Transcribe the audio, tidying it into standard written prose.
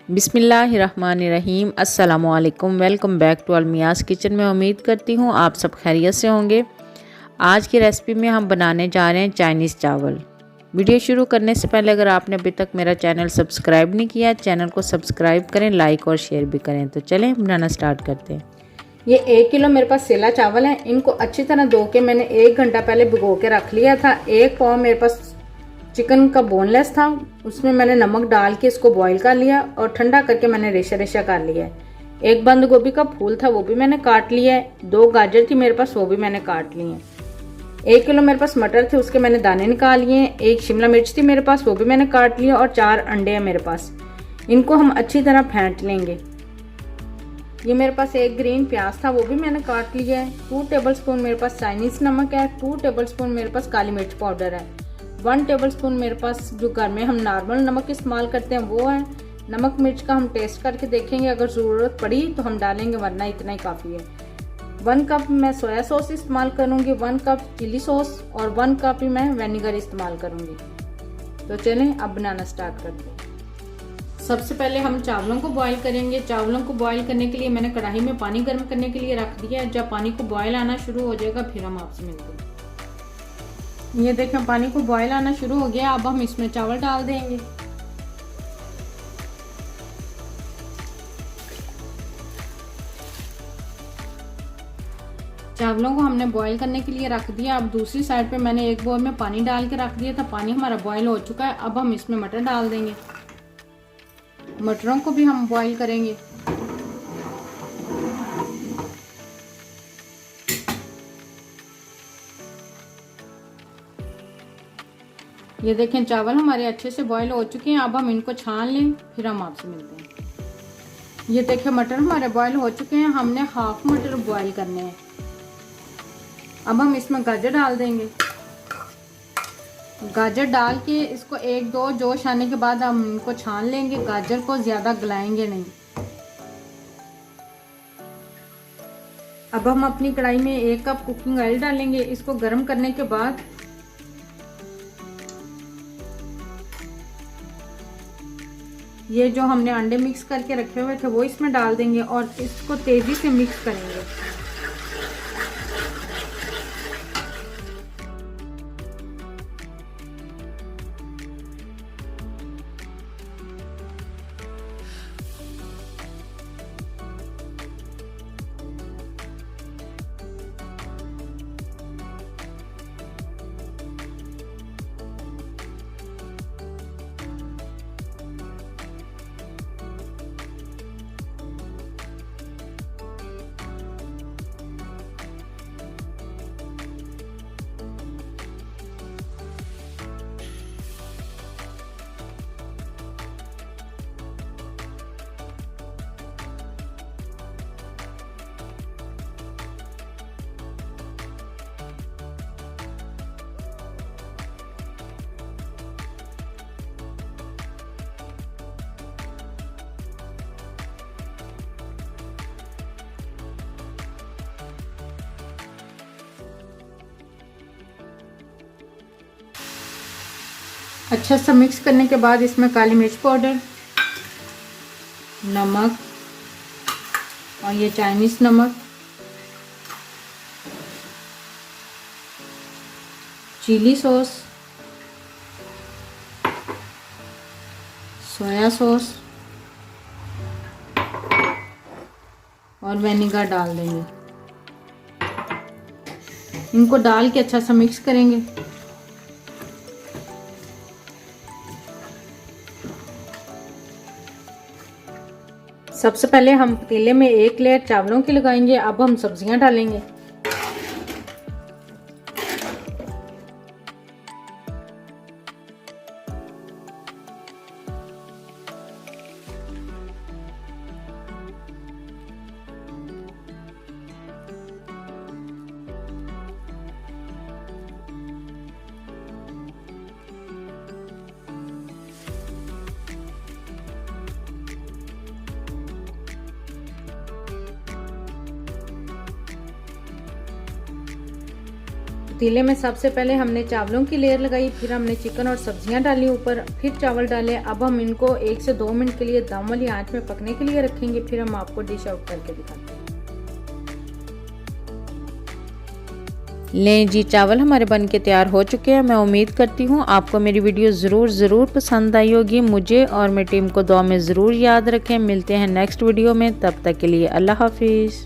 बिस्मिल्लाहिर्रहमानिर्रहीम। अस्सलामुअलैकुम। Welcome back to अलमियाज़ kitchen में। उम्मीद करती हूँ आप सब खैरियत से होंगे। आज की रेसिपी में हम बनाने जा रहे हैं चाइनीज़ चावल। वीडियो शुरू करने से पहले अगर आपने अभी तक मेरा चैनल सब्सक्राइब नहीं किया, चैनल को सब्सक्राइब करें, लाइक और शेयर भी करें। तो चलें बनाना स्टार्ट करते हैं। ये 1 किलो मेरे पास सेला चावल है। इनको अच्छी तरह धो के मैंने 1 घंटा पहले भिगो के रख लिया था। 1 पाव मेरे पास चिकन का बोनलेस था, उसमें मैंने नमक डाल के इसको बॉईल कर लिया और ठंडा करके मैंने रेशा रेशा कर लिया है। 1 बंद गोभी का फूल था, वो भी मैंने काट लिया है। 2 गाजर थी मेरे पास, वो भी मैंने काट ली है। 1 किलो मेरे पास मटर थे, उसके मैंने दाने निकाल लिए हैं। 1 शिमला मिर्च थी मेरे पास, वो भी मैंने काट लिया और 4 अंडे हैं मेरे पास। इनको हम अच्छी तरह फेंट लेंगे। ये मेरे पास 1 ग्रीन प्याज था, वो भी मैंने काट लिया है। 2 टेबलस्पून मेरे पास चाइनीज नमक है। 2 टेबलस्पून मेरे पास काली मिर्च पाउडर है। 1 टेबलस्पून मेरे पास जो घर में हम नॉर्मल नमक इस्तेमाल करते हैं वो है। नमक मिर्च का हम टेस्ट करके देखेंगे, अगर ज़रूरत पड़ी तो हम डालेंगे, वरना इतना ही काफ़ी है। 1 कप मैं सोया सॉस इस्तेमाल करूँगी, 1 कप चिली सॉस और 1 कप ही मैं विनेगर इस्तेमाल करूँगी। तो चलें अब बनाना स्टार्ट करते हैं। सबसे पहले हम चावलों को बॉईल करेंगे। चावलों को बॉईल करने के लिए मैंने कढ़ाई में पानी गर्म करने के लिए रख दिया है। जब पानी को बॉईल आना शुरू हो जाएगा फिर हम आपसे मिलते हैं। ये देखें पानी को बॉईल आना शुरू हो गया। अब हम इसमें चावल डाल देंगे। चावलों को हमने बॉईल करने के लिए रख दिया। अब दूसरी साइड पे मैंने एक बाउल में पानी डाल के रख दिया था। पानी हमारा बॉईल हो चुका है। अब हम इसमें मटर डाल देंगे। मटरों को भी हम बॉईल करेंगे। ये देखें चावल हमारे अच्छे से बॉईल हो चुके हैं। अब हम इनको छान लें, फिर हम आपसे मिलते हैं। ये देखें मटर हमारे बॉईल हो चुके हैं। हमने हाफ मटर बॉईल करने हैं। अब हम इसमें गाजर डाल देंगे। गाजर डाल के इसको 1-2 जोश आने के बाद हम इनको छान लेंगे। गाजर को ज़्यादा गलाएंगे नहीं। अब हम अपनी कढ़ाई में 1 कप कुकिंग ऑयल डालेंगे। इसको गर्म करने के बाद ये जो हमने अंडे मिक्स करके रखे हुए थे वो इसमें डाल देंगे और इसको तेज़ी से मिक्स करेंगे। अच्छा सा मिक्स करने के बाद इसमें काली मिर्च पाउडर, नमक और ये चाइनीज़ नमक, चिली सॉस, सोया सॉस और विनेगर डाल देंगे। इनको डाल के अच्छा सा मिक्स करेंगे। सबसे पहले हम पतीले में 1 लेयर चावलों की लगाएंगे। अब हम सब्जियां डालेंगे। पतीले में सबसे पहले हमने चावलों की लेयर लगाई, फिर हमने चिकन और सब्जियां डाली ऊपर, फिर चावल डाले। अब हम इनको 1 से 2 मिनट के लिए दम वाली आंच में पकने के लिए रखेंगे, फिर हम आपको डिश आउट करके दिखाते हैं। लें जी, चावल हमारे बन के तैयार हो चुके हैं। मैं उम्मीद करती हूँ आपको मेरी वीडियो ज़रूर पसंद आई होगी। मुझे और मेरी टीम को दुआ में ज़रूर याद रखें। मिलते हैं नेक्स्ट वीडियो में, तब तक के लिए अल्लाह हाफिज़।